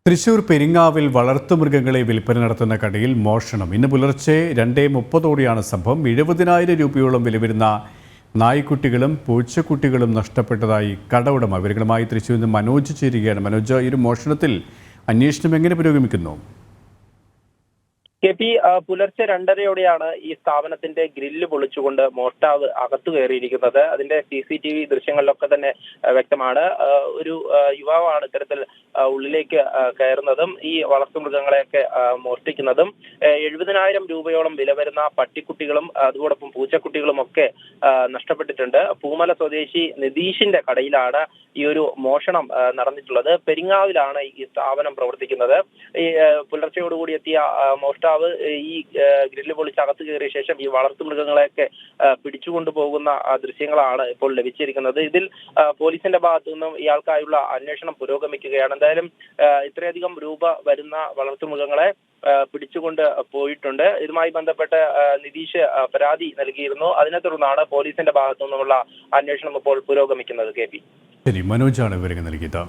തൃശൂർ പെരിങ്ങാവിൽ വളർത്തുമൃഗങ്ങളെ വിൽപ്പന നടത്തുന്ന കടയിൽ മോഷണം. ഇന്ന് പുലർച്ചെ 2:30 സംഭവം. 70,000 രൂപയോളം വില വരുന്ന നായ്ക്കുട്ടികളും പൂച്ചക്കുട്ടികളും നഷ്ടപ്പെട്ടതായി കട ഉടമ. വിവരങ്ങളുമായി തൃശൂരിൽ നിന്ന് മനോജ് ചേരുകയാണ്. മനോജ്, ഈ ഒരു മോഷണത്തിൽ അന്വേഷണം എങ്ങനെ പുരോഗമിക്കുന്നു? കെ.പി. പുലർച്ചെ 2:30 ഈ സ്ഥാപനത്തിന്റെ ഗ്രില്ല് പൊളിച്ചുകൊണ്ട് മോഷ്ടാവ് അകത്തു കയറിയിരിക്കുന്നത്. അതിന്റെ CCTV ദൃശ്യങ്ങളിലൊക്കെ തന്നെ വ്യക്തമാണ്. ഒരു യുവാവാണ് ഇത്തരത്തിൽ ഉള്ളിലേക്ക് കയറുന്നതും ഈ വളർത്തുമൃഗങ്ങളെയൊക്കെ മോഷ്ടിക്കുന്നതും. 70,000 രൂപയോളം വില വരുന്ന പട്ടിക്കുട്ടികളും അതോടൊപ്പം പൂച്ചക്കുട്ടികളും ഒക്കെ നഷ്ടപ്പെട്ടിട്ടുണ്ട്. പൂമല സ്വദേശി നിതീഷിന്റെ കടയിലാണ് ഈ ഒരു മോഷണം നടന്നിട്ടുള്ളത്. പെരിങ്ങാവിലാണ് ഈ സ്ഥാപനം പ്രവർത്തിക്കുന്നത്. ഈ പുലർച്ചയോടുകൂടി എത്തിയ മോഷ്ടാവ് ഈ ഗ്രില്ല് പൊളിച്ച് അകത്ത് കയറിയ ശേഷം ഈ വളർത്തുമൃഗങ്ങളെയൊക്കെ പിടിച്ചുകൊണ്ടു പോകുന്ന ദൃശ്യങ്ങളാണ് ഇപ്പോൾ ലഭിച്ചിരിക്കുന്നത്. ഇതിൽ പോലീസിന്റെ ഭാഗത്തു നിന്നും ഇയാൾക്കായുള്ള അന്വേഷണം പുരോഗമിക്കുകയാണ്. എന്തായാലും ഇത്രയധികം രൂപ വരുന്ന വളർത്തുമൃഗങ്ങളെ പിടിച്ചുകൊണ്ട് പോയിട്ടുണ്ട്. ഇതുമായി ബന്ധപ്പെട്ട് നിതീഷ് പരാതി നൽകിയിരുന്നു. അതിനെ തുടർന്നാണ് പോലീസിന്റെ ഭാഗത്തു നിന്നുമുള്ള അന്വേഷണം ഇപ്പോൾ പുരോഗമിക്കുന്നത്. കെ.പി. ശരി, മനോജാണ് വിവരങ്ങൾ നൽകിയത്.